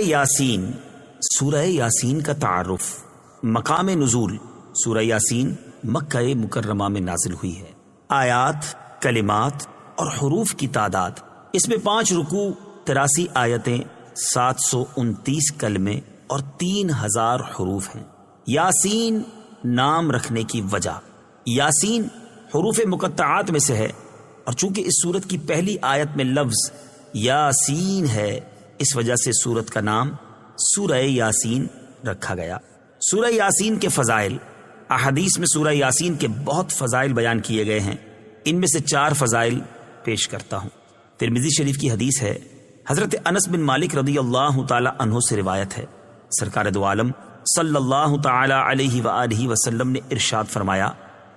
یاسین، سورہ یاسین کا تعارف۔ مقام نزول، سورہ یاسین مکہ مکرمہ میں نازل ہوئی ہے۔ آیات، کلمات اور حروف کی تعداد، اس میں 5 رکوع، 83 آیتیں، 729 کلمے اور 3000 حروف ہیں۔ یاسین نام رکھنے کی وجہ، یاسین حروف مقطعات میں سے ہے، اور چونکہ اس سورت کی پہلی آیت میں لفظ یاسین ہے، اس وجہ سے سورت کا نام سورہ یاسین رکھا گیا۔ سورہ یاسین کے فضائل، احادیث میں سورہ یاسین کے بہت فضائل بیان کیے گئے ہیں، ان میں سے 4 فضائل پیش کرتا ہوں۔ ترمذی شریف کی حدیث ہے، حضرت انس بن مالک رضی اللہ تعالی عنہ سے روایت ہے، سرکار دو عالم صلی اللہ تعالی علیہ وآلہ وسلم نے ارشاد فرمایا،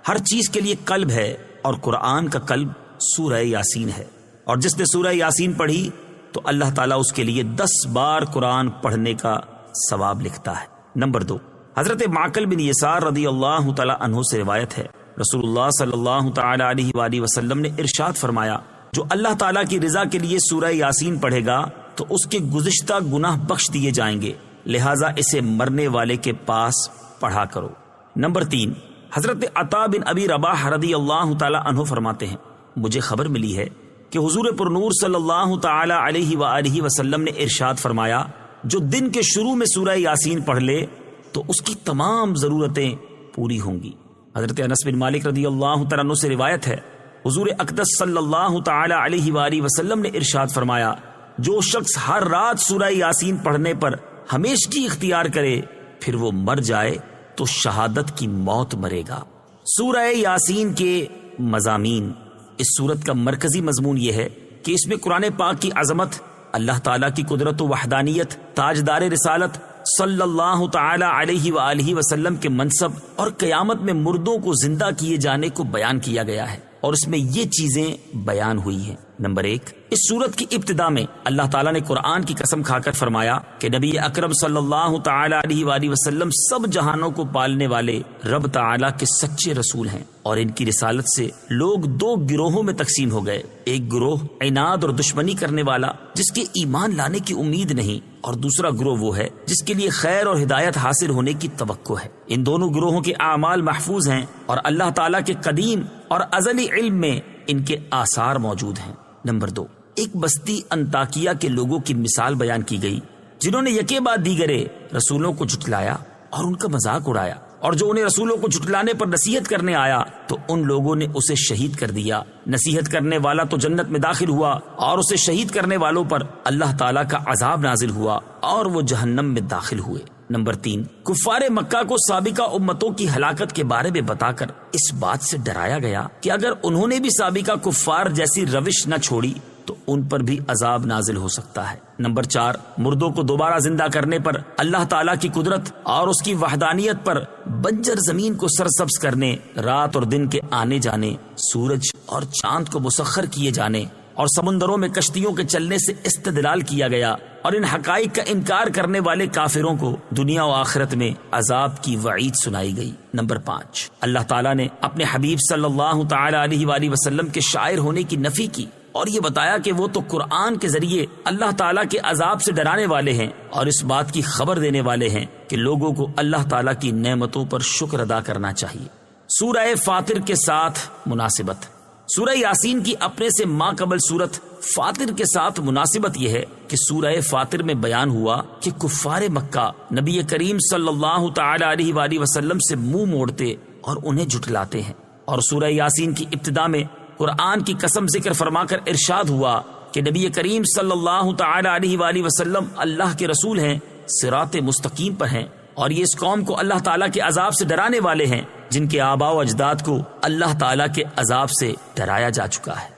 ہر چیز کے لیے قلب ہے اور قرآن کا قلب سورہ یاسین ہے، اور جس نے سورہ یاسین پڑھی تو اللہ تعالیٰ اس کے لیے 10 بار قرآن پڑھنے کا ثواب لکھتا ہے۔ نمبر 2، حضرت معقل بن یسار رضی اللہ تعالی عنہ سے روایت ہے، رسول اللہ صلی اللہ تعالی علیہ وآلہ وسلم نے ارشاد فرمایا، جو اللہ تعالیٰ کی رضا کے لیے سورہ یاسین پڑھے گا تو اس کے گزشتہ گناہ بخش دیے جائیں گے، لہٰذا اسے مرنے والے کے پاس پڑھا کرو۔ نمبر 3، حضرت عطا بن ابی رباح رضی اللہ تعالی عنہ فرماتے ہیں، مجھے خبر ملی ہے کہ حضور پر نور صلی اللہ تعالی علیہ وآلہ وسلم نے ارشاد فرمایا، جو دن کے شروع میں سورہ یاسین پڑھ لے تو اس کی تمام ضرورتیں پوری ہوں گی۔ حضرت انس بن مالک رضی اللہ تعالیٰ عنہ سے روایت ہے، حضور اقدس صلی اللہ تعالی علیہ وآلہ وسلم نے ارشاد فرمایا، جو شخص ہر رات سورہ یاسین پڑھنے پر ہمیشگی اختیار کرے پھر وہ مر جائے تو شہادت کی موت مرے گا۔ سورہ یاسین کے مضامین، اس سورت کا مرکزی مضمون یہ ہے کہ اس میں قرآن پاک کی عظمت، اللہ تعالیٰ کی قدرت و وحدانیت، تاجدار رسالت صلی اللہ تعالی علیہ وآلہ وسلم کے منصب اور قیامت میں مردوں کو زندہ کیے جانے کو بیان کیا گیا ہے، اور اس میں یہ چیزیں بیان ہوئی ہیں۔ نمبر 1، اس سورت کی ابتدا میں اللہ تعالیٰ نے قرآن کی قسم کھا کر فرمایا کہ نبی اکرم صلی اللہ تعالی علیہ وآلہ وسلم سب جہانوں کو پالنے والے رب تعالیٰ کے سچے رسول ہیں، اور ان کی رسالت سے لوگ 2 گروہوں میں تقسیم ہو گئے، ایک گروہ عناد اور دشمنی کرنے والا جس کے ایمان لانے کی امید نہیں، اور دوسرا گروہ وہ ہے جس کے لیے خیر اور ہدایت حاصل ہونے کی توقع ہے۔ ان دونوں گروہوں کے اعمال محفوظ ہیں، اور اللہ تعالیٰ کے قدیم اور ازلی علم میں ان کے آثار موجود ہیں۔ نمبر 2، ایک بستی انطاکیہ کے لوگوں کی مثال بیان کی گئی، جنہوں نے یکے بعد دیگرے رسولوں کو جھٹلایا اور ان کا مذاق اڑایا، اور جو انہیں رسولوں کو جھٹلانے پر نصیحت کرنے آیا تو ان لوگوں نے اسے شہید کر دیا۔ نصیحت کرنے والا تو جنت میں داخل ہوا، اور اسے شہید کرنے والوں پر اللہ تعالیٰ کا عذاب نازل ہوا اور وہ جہنم میں داخل ہوئے۔ نمبر 3، کفار مکہ کو سابقہ امتوں کی ہلاکت کے بارے میں بتا کر اس بات سے ڈرایا گیا کہ اگر انہوں نے بھی سابقہ کفار جیسی روش نہ چھوڑی تو ان پر بھی عذاب نازل ہو سکتا ہے۔ نمبر 4، مردوں کو دوبارہ زندہ کرنے پر اللہ تعالیٰ کی قدرت اور اس کی وحدانیت پر، بنجر زمین کو سرسبز کرنے، رات اور دن کے آنے جانے، سورج اور چاند کو مسخر کیے جانے اور سمندروں میں کشتیوں کے چلنے سے استدلال کیا گیا، اور ان حقائق کا انکار کرنے والے کافروں کو دنیا و آخرت میں عذاب کی وعید سنائی گئی۔ نمبر 5، اللہ تعالیٰ نے اپنے حبیب صلی اللہ تعالی علیہ وآلہ وسلم کے شاعر ہونے کی نفی کی، اور یہ بتایا کہ وہ تو قرآن کے ذریعے اللہ تعالیٰ کے عذاب سے ڈرانے والے ہیں، اور اس بات کی خبر دینے والے ہیں کہ لوگوں کو اللہ تعالیٰ کی نعمتوں پر شکر ادا کرنا چاہیے۔ سورہ فاطر کے ساتھ مناسبت، سورہ یاسین کی اپنے سے ماقبل سورت فاطر کے ساتھ مناسبت یہ ہے کہ سورہ فاطر میں بیان ہوا کہ کفار مکہ نبی کریم صلی اللہ تعالی علیہ وآلہ وسلم سے منہ موڑتے اور انہیں جھٹلاتے ہیں، اور سورہ یاسین کی ابتدا میں قرآن کی قسم ذکر فرما کر ارشاد ہوا کہ نبی کریم صلی اللہ تعالی علیہ وآلہ وسلم اللہ کے رسول ہیں، صراط مستقیم پر ہیں، اور یہ اس قوم کو اللہ تعالیٰ کے عذاب سے ڈرانے والے ہیں جن کے آباء و اجداد کو اللہ تعالیٰ کے عذاب سے ڈرایا جا چکا ہے۔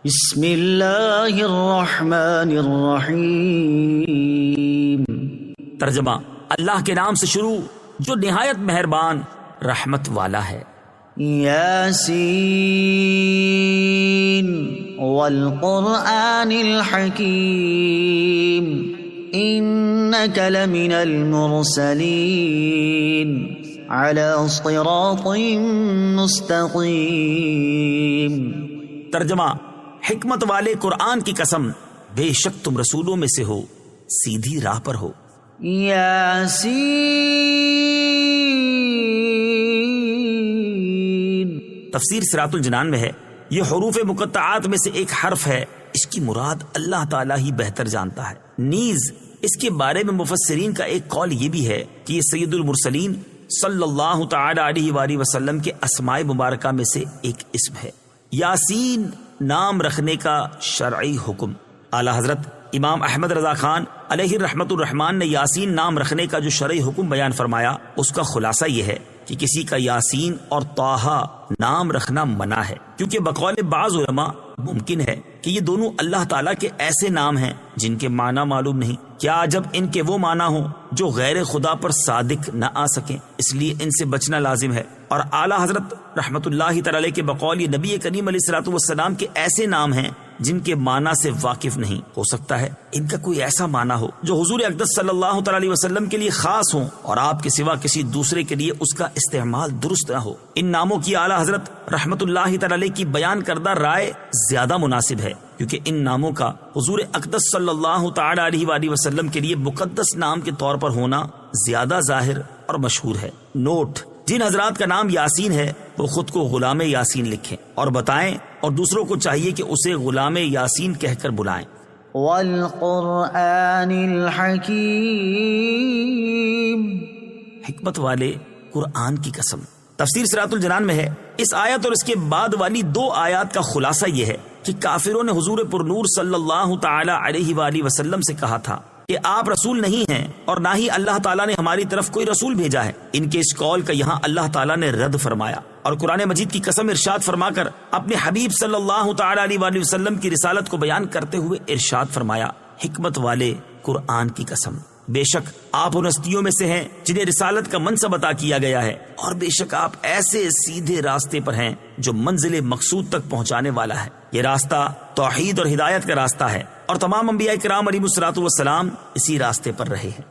بسم اللہ الرحمن الرحیم۔ ترجمہ، اللہ کے نام سے شروع جو نہایت مہربان رحمت والا ہے۔ یاسین والقرآن الحکیم انک لمن المرسلین علی صراط مستقیم۔ ترجمہ، حکمت والے قرآن کی قسم، بے شک تم رسولوں میں سے ہو، سیدھی راہ پر ہو۔ یاسین. تفسیر صراط الجنان میں ہے یہ حروف مقطعات میں سے ایک حرف ہے، اس کی مراد اللہ تعالیٰ ہی بہتر جانتا ہے۔ نیز اس کے بارے میں مفسرین کا ایک قول یہ بھی ہے کہ یہ سید المرسلین صلی اللہ تعالی علیہ وآلہ وسلم کے اسماء مبارکہ میں سے ایک اسم ہے۔ یاسین نام رکھنے کا شرعی حکم۔ اعلی حضرت امام احمد رضا خان علیہ رحمت الرحمان نے یاسین نام رکھنے کا جو شرعی حکم بیان فرمایا اس کا خلاصہ یہ ہے کہ کسی کا یاسین اور طٰہٰ نام رکھنا منع ہے، کیونکہ بقول بعض علماء ممکن ہے کہ یہ دونوں اللہ تعالیٰ کے ایسے نام ہیں جن کے معنی معلوم نہیں، کیا جب ان کے وہ معنی ہوں جو غیر خدا پر صادق نہ آ سکیں، اس لیے ان سے بچنا لازم ہے۔ اور اعلیٰ حضرت رحمت اللہ تعالی علیہ کے بقول یہ نبی کریم علیہ الصلوۃ والسلام کے ایسے نام ہیں جن کے معنی سے واقف نہیں ہو سکتا ہے ان کا کوئی ایسا معنی ہو جو حضور اقدس صلی اللہ تعالی علیہ وسلم کے لیے خاص ہوں اور آپ کے سوا کسی دوسرے کے لیے اس کا استعمال درست نہ ہو۔ ان ناموں کی اعلیٰ حضرت رحمت اللہ تعالی علیہ کی بیان کردہ رائے زیادہ مناسب ہے، کیونکہ ان ناموں کا حضور اقدس صلی اللہ تعالی علیہ وآلہ وسلم کے لیے مقدس نام کے طور پر ہونا زیادہ ظاہر اور مشہور ہے۔ نوٹ: جن حضرات کا نام یاسین ہے وہ خود کو غلام یاسین لکھیں اور بتائیں، اور دوسروں کو چاہیے کہ اسے غلام یاسین کہہ کر بلائیں۔ والقرآن الحکیم. حکمت والے قرآن کی قسم۔ تفسیر صراط الجنان میں ہے اس آیت اور اس کے بعد والی 2 آیات کا خلاصہ یہ ہے کہ کافروں نے حضور پر نور صلی اللہ تعالی علیہ وآلہ وسلم سے کہا تھا کہ آپ رسول نہیں ہیں اور نہ ہی اللہ تعالیٰ نے ہماری طرف کوئی رسول بھیجا ہے۔ ان کے اس قول کا یہاں اللہ تعالیٰ نے رد فرمایا اور قرآن مجید کی قسم ارشاد فرما کر اپنے حبیب صلی اللہ تعالی علیہ وآلہ وسلم کی رسالت کو بیان کرتے ہوئے ارشاد فرمایا، حکمت والے قرآن کی قسم، بے شک آپ ان ہستیوں میں سے ہیں جنہیں رسالت کا منصب عطا کیا گیا ہے، اور بے شک آپ ایسے سیدھے راستے پر ہیں جو منزل مقصود تک پہنچانے والا ہے۔ یہ راستہ توحید اور ہدایت کا راستہ ہے اور تمام انبیاء کرام علیہ الصلوۃ والسلام اسی راستے پر رہے ہیں۔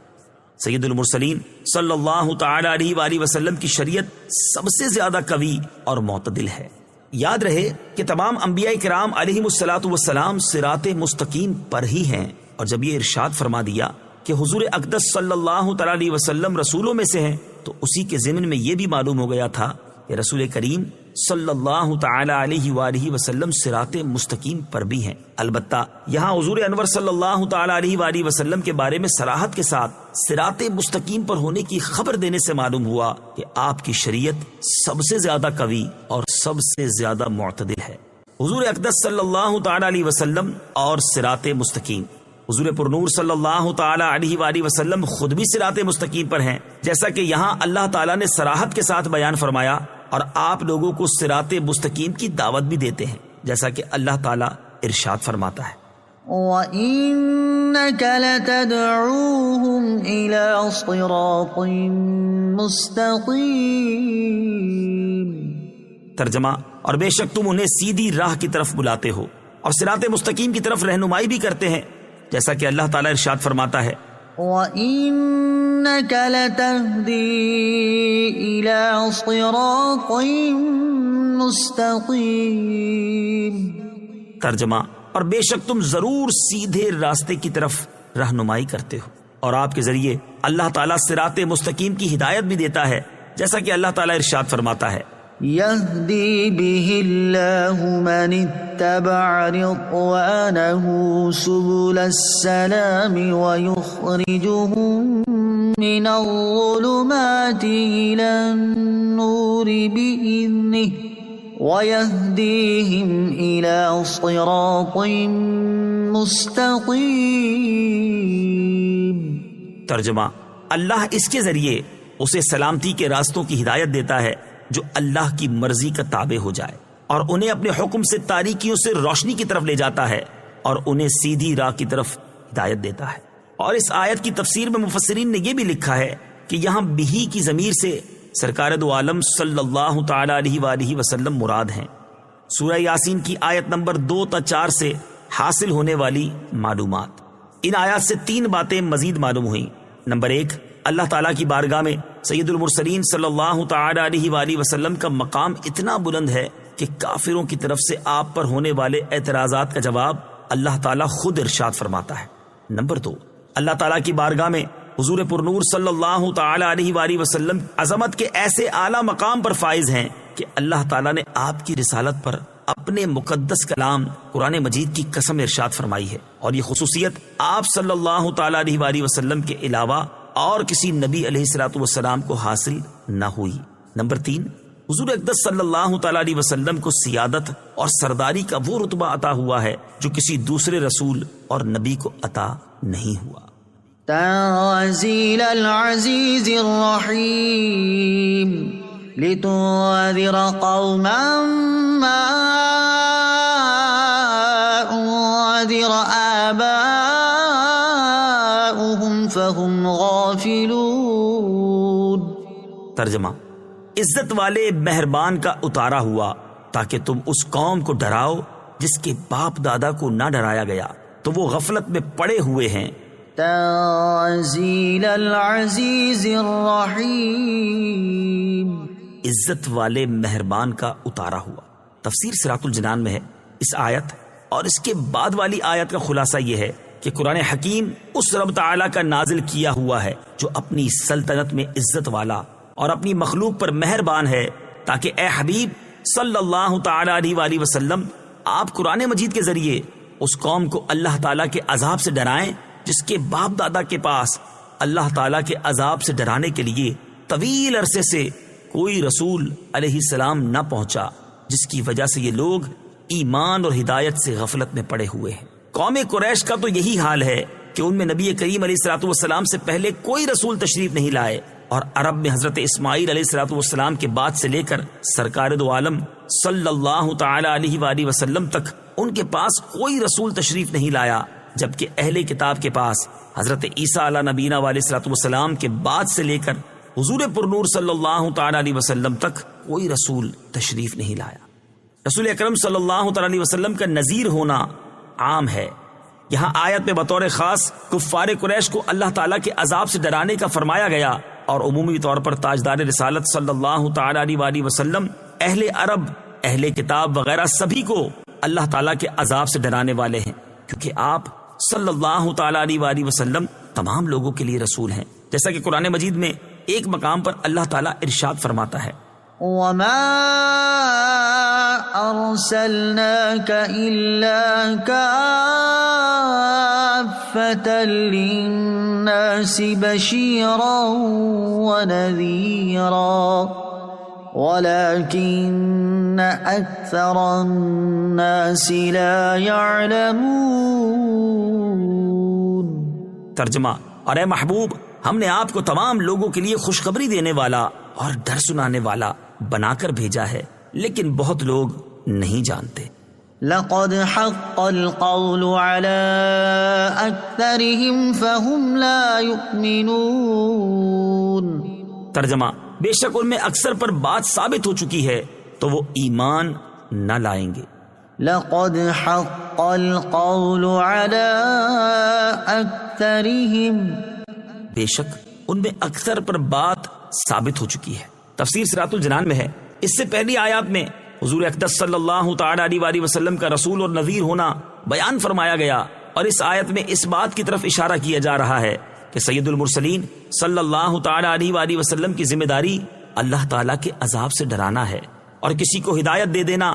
سید المرسلین صلی اللہ تعالی علیہ وآلہ وسلم کی شریعت سب سے زیادہ قوی اور معتدل ہے۔ یاد رہے کہ تمام انبیاء کرام علیہ الصلوۃ والسلام صراط مستقیم پر ہی ہیں، اور جب یہ ارشاد فرما دیا کہ حضور اقدس صلی اللہ تعالی علیہ وسلم رسولوں میں سے ہیں تو اسی کے ضمن میں یہ بھی معلوم ہو گیا تھا کہ رسول کریم صلی اللہ تعالی علیہ وآلہ وسلم صراط مستقیم پر بھی ہیں۔ البتہ یہاں حضور انور صلی اللہ تعالی علیہ وآلہ وسلم کے بارے میں صراحت کے ساتھ صراط مستقیم پر ہونے کی خبر دینے سے معلوم ہوا کہ آپ کی شریعت سب سے زیادہ قوی اور سب سے زیادہ معتدل ہے۔ حضور اقدس صلی اللہ تعالی علیہ وسلم اور صراط مستقیم۔ حضور پر نور صلی اللہ تعالی علیہ وآلہ وسلم خود بھی صراط مستقیم پر ہیں، جیسا کہ یہاں اللہ تعالیٰ نے صراحت کے ساتھ بیان فرمایا، اور آپ لوگوں کو صراط مستقیم کی دعوت بھی دیتے ہیں، جیسا کہ اللہ تعالیٰ ارشاد فرماتا ہے، وَإِنَّكَ لَتَدْعُوهُمْ إِلَى صِرَاطٍ مُسْتَقِيمٍ. ترجمہ: اور بے شک تم انہیں سیدھی راہ کی طرف بلاتے ہو اور صراط مستقیم کی طرف رہنمائی بھی کرتے ہیں، جیسا کہ اللہ تعالیٰ ارشاد فرماتا ہے، وَإِنَّكَ لَتَهْدِي إِلَى صِرَاطٍ مُسْتَقِيمٍ. ترجمہ: اور بے شک تم ضرور سیدھے راستے کی طرف رہنمائی کرتے ہو، اور آپ کے ذریعے اللہ تعالیٰ صراط مستقیم کی ہدایت بھی دیتا ہے، جیسا کہ اللہ تعالیٰ ارشاد فرماتا ہے، يهدي به الله من اتبع رضوانه سبل السلام ويخرجهم من الظلمات إلى النور بإذنه ويهديهم إلى صراط مستقيم. ترجمہ: اللہ اس کے ذریعے اسے سلامتی کے راستوں کی ہدایت دیتا ہے جو اللہ کی مرضی کا تابع ہو جائے، اور انہیں اپنے حکم سے تاریکیوں سے روشنی کی طرف لے جاتا ہے اور انہیں سیدھی راہ کی طرف ہدایت دیتا ہے۔ اور اس آیت کی تفسیر میں مفسرین نے یہ بھی لکھا ہے کہ یہاں بہی کی ضمیر سے سرکار دو عالم صلی اللہ تعالی علیہ وآلہ وسلم مراد ہیں۔ سورہ یاسین کی آیت نمبر 2 تا 4 سے حاصل ہونے والی معلومات۔ ان آیات سے 3 باتیں مزید معلوم ہوئیں۔ نمبر 1، اللہ تعالیٰ کی بارگاہ میں سید المرسلین صلی اللہ تعالی علیہ وآلہ وسلم کا مقام اتنا بلند ہے کہ کافروں کی طرف سے آپ پر ہونے والے اعتراضات کا جواب اللہ تعالیٰ خود ارشاد فرماتا ہے۔ نمبر 2، اللہ تعالیٰ کی بارگاہ میں حضور پرنور صلی اللہ تعالی علیہ وآلہ وسلم عظمت کے ایسے اعلیٰ مقام پر فائز ہیں کہ اللہ تعالیٰ نے آپ کی رسالت پر اپنے مقدس کلام قرآن مجید کی قسم ارشاد فرمائی ہے، اور یہ خصوصیت آپ صلی اللہ تعالی علیہ وآلہ وسلم کے علاوہ اور کسی نبی علیہ الصلوۃ والسلام کو حاصل نہ ہوئی۔ نمبر 3، حضور اقدس صلی اللہ تعالی علیہ وسلم کو سیادت اور سرداری کا وہ رتبہ عطا ہوا ہے جو کسی دوسرے رسول اور نبی کو عطا نہیں ہوا۔ تنزيل العزيز الرحيم لتنذر قوما ما أنذر آباؤهم فهم غافلون۔ ترجمہ: عزت والے مہربان کا اتارا ہوا تاکہ تم اس قوم کو ڈراؤ جس کے باپ دادا کو نہ ڈرایا گیا تو وہ غفلت میں پڑے ہوئے ہیں۔ تنزیل العزیز الرحیم، عزت والے مہربان کا اتارا ہوا۔ تفسیر صراط الجنان میں ہے اس آیت اور اس کے بعد والی آیت کا خلاصہ یہ ہے کہ قرآن حکیم اس رب تعالیٰ کا نازل کیا ہوا ہے جو اپنی سلطنت میں عزت والا اور اپنی مخلوق پر مہربان ہے، تاکہ اے حبیب صلی اللہ تعالی علیہ وآلہ وسلم آپ قرآن مجید کے ذریعے اس قوم کو اللہ تعالیٰ کے عذاب سے ڈرائیں جس کے باپ دادا کے پاس اللہ تعالیٰ کے عذاب سے ڈرانے کے لیے طویل عرصے سے کوئی رسول علیہ السلام نہ پہنچا، جس کی وجہ سے یہ لوگ ایمان اور ہدایت سے غفلت میں پڑے ہوئے ہیں۔ قوم قریش کا تو یہی حال ہے کہ ان میں نبی کریم علیہ الصلوۃ والسلام سے پہلے کوئی رسول تشریف نہیں لائے، اور عرب میں حضرت اسماعیل علیہ الصلوۃ والسلام کے بعد سے لے کر سرکار دو عالم صلی اللہ تعالی علیہ وآلہ وسلم تک ان کے پاس کوئی رسول تشریف نہیں لایا، جبکہ اہل کتاب کے پاس حضرت عیسیٰ علیہ نبینا علیہ الصلوۃ والسلام کے بعد سے لے کر حضور پرنور صلی اللہ تعالی علیہ وسلم تک کوئی رسول تشریف نہیں لایا۔ رسول اکرم صلی اللہ تعالی علیہ وسلم کا نذیر ہونا عام ہے۔ یہاں آیت میں بطور خاص کفار قریش کو اللہ تعالیٰ کے عذاب سے ڈرانے کا فرمایا گیا، اور عمومی طور پر تاجدار رسالت صلی اللہ تعالی علیہ وآلہ وسلم اہل عرب، اہل کتاب وغیرہ سبھی کو اللہ تعالیٰ کے عذاب سے ڈرانے والے ہیں، کیونکہ آپ صلی اللہ تعالی علیہ وآلہ وسلم تمام لوگوں کے لیے رسول ہیں، جیسا کہ قرآن مجید میں ایک مقام پر اللہ تعالیٰ ارشاد فرماتا ہے، وما ارسلناك الا كافة للناس بشيرا ونذيرا ولكن اكثر الناس لا يعلمون۔ ترجمہ: اور اے محبوب، ہم نے آپ کو تمام لوگوں کے لیے خوشخبری دینے والا اور ڈر سنانے والا بنا کر بھیجا ہے، لیکن بہت لوگ نہیں جانتے۔ لقد حق القول على اکثرهم فهم لا يؤمنون۔ ترجمہ: بے شک ان میں اکثر پر بات ثابت ہو چکی ہے تو وہ ایمان نہ لائیں گے۔ لقد حق القول على اکثرهم، بے شک ان میں اکثر پر بات ثابت ہو چکی ہے۔ تفسیر صراط الجنان میں ہے اس سے پہلی آیات میں حضور اقدس صلی اللہ تعالی علیہ وآلہ وسلم کا رسول اور نذیر ہونا بیان فرمایا گیا، اور اس آیت میں اس بات کی طرف اشارہ کیا جا رہا ہے کہ سید المرسلین صلی اللہ تعالی علیہ وآلہ وسلم کی ذمہ داری اللہ تعالیٰ کے عذاب سے ڈرانا ہے، اور کسی کو ہدایت دے دینا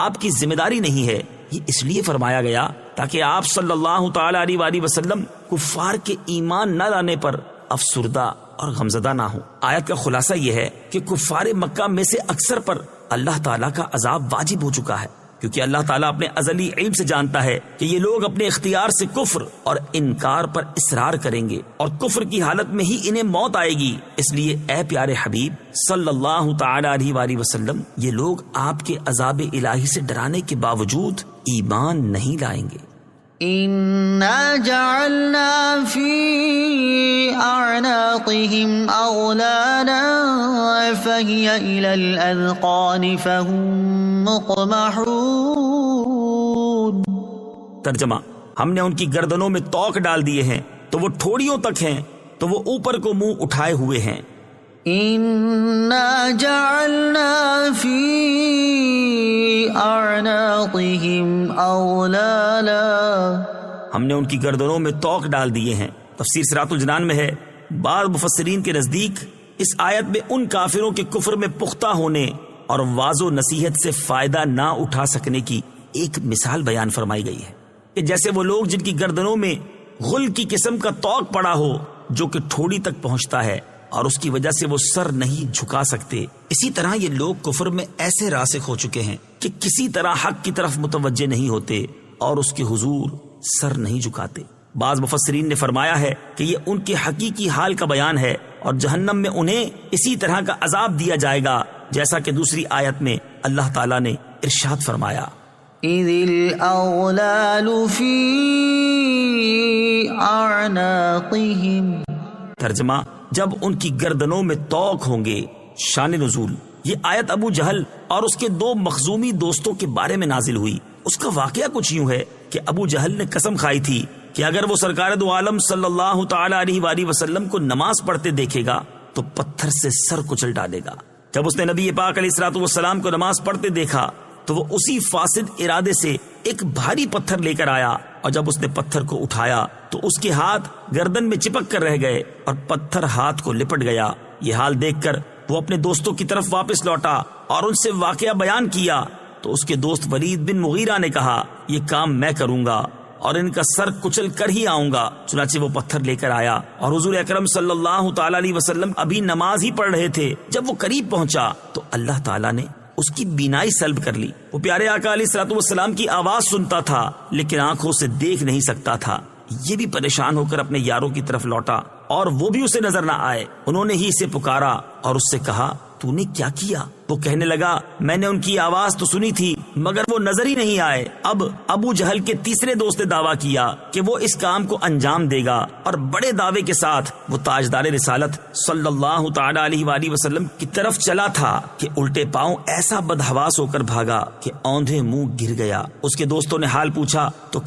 آپ کی ذمہ داری نہیں ہے۔ یہ اس لیے فرمایا گیا تاکہ آپ صلی اللہ تعالی علیہ وآلہ وسلم کفار کے ایمان نہ لانے پر افسردہ اور غمزدہ نہ ہو۔ آیت کا خلاصہ یہ ہے کہ کفار مکہ میں سے اکثر پر اللہ تعالیٰ کا عذاب واجب ہو چکا ہے، کیونکہ اللہ تعالیٰ اپنے ازلی علم سے جانتا ہے کہ یہ لوگ اپنے اختیار سے کفر اور انکار پر اصرار کریں گے، اور کفر کی حالت میں ہی انہیں موت آئے گی۔ اس لیے اے پیارے حبیب صلی اللہ تعالی علیہ وآلہ وسلم، یہ لوگ آپ کے عذاب الہی سے ڈرانے کے باوجود ایمان نہیں لائیں گے۔ انا جعلنا في اعناقهم اغلالا فهي الى الاذقان فهم مقمحون۔ ترجمہ: ہم نے ان کی گردنوں میں توق ڈال دیے ہیں تو وہ ٹھوڑیوں تک ہیں، تو وہ اوپر کو منہ اٹھائے ہوئے ہیں۔ انا جعلنا في اعناقهم اغلالا، ہم نے ان کی گردنوں میں توق ڈال دیے ہیں۔ تفسیر صراط الجنان میں ہے بعض مفسرین کے نزدیک اس آیت میں ان کافروں کے کفر میں پختہ ہونے اور واض و نصیحت سے فائدہ نہ اٹھا سکنے کی ایک مثال بیان فرمائی گئی ہے کہ جیسے وہ لوگ جن کی گردنوں میں غل کی قسم کا توق پڑا ہو جو کہ ٹھوڑی تک پہنچتا ہے اور اس کی وجہ سے وہ سر نہیں جھکا سکتے، اسی طرح یہ لوگ کفر میں ایسے راسخ ہو چکے ہیں کہ کسی طرح حق کی طرف متوجہ نہیں ہوتے اور اس کے حضور سر نہیں جھکاتے۔ بعض مفسرین نے فرمایا ہے کہ یہ ان کے حقیقی حال کا بیان ہے اور جہنم میں انہیں اسی طرح کا عذاب دیا جائے گا جیسا کہ دوسری آیت میں اللہ تعالیٰ نے ارشاد فرمایا، اذ الاغلال فی اعناقہم۔ ترجمہ، جب ان کی گردنوں میں توق ہوں گے۔ شان نزول، یہ آیت ابو جہل اور اس کے 2 مخزومی دوستوں کے بارے میں نازل ہوئی۔ اس کا واقعہ کچھ یوں ہے کہ ابو جہل نے قسم کھائی تھی کہ اگر وہ سرکار دو عالم صلی اللہ تعالی علیہ وآلہ وسلم کو نماز پڑھتے دیکھے گا تو پتھر سے سر کچل ڈالے گا۔ جب اس نے نبی پاک علیہ الصلوۃ والسلام کو نماز پڑھتے دیکھا تو وہ اسی فاسد ارادے سے ایک بھاری پتھر لے کر آیا، اور جب اس نے پتھر کو اٹھایا تو اس کے ہاتھ گردن میں چپک کر رہ گئے اور پتھر ہاتھ کو لپٹ گیا۔ یہ حال دیکھ کر وہ اپنے دوستوں کی طرف واپس لوٹا اور ان سے واقعہ بیان کیا تو اس کے دوست ولید بن مغیرہ نے کہا، یہ کام میں کروں گا اور ان کا سر کچل کر ہی آؤں گا۔ چنانچہ وہ پتھر لے کر آیا اور حضور اکرم صلی اللہ تعالی علیہ وسلم ابھی نماز ہی پڑھ رہے تھے۔ جب وہ قریب پہنچا تو اللہ تعالیٰ نے اس کی بینائی سلب کر لی۔ وہ پیارے آقا علیہ الصلوۃ والسلام کی آواز سنتا تھا لیکن آنکھوں سے دیکھ نہیں سکتا تھا۔ یہ بھی پریشان ہو کر اپنے یاروں کی طرف لوٹا اور وہ بھی اسے نظر نہ آئے۔ انہوں نے ہی اسے پکارا اور اس سے کہا، تو نے کیا کیا؟ وہ کہنے لگا، میں نے ان کی آواز تو سنی تھی مگر وہ نظر ہی نہیں آئے۔ اب ابو جہل کے تیسرے دوست نے دعویٰ کیا کہ وہ اس کام کو انجام دے گا، اور بڑے دعوے کے ساتھ وہ تاجدار رسالت صلی اللہ تعالی علیہ وآلہ وسلم کی طرف چلا تھا کہ الٹے پاؤں ایسا بدحواس ہو کر بھاگا کہ اوندھے منہ گر گیا۔ اس کے دوستوں نے حال پوچھا تو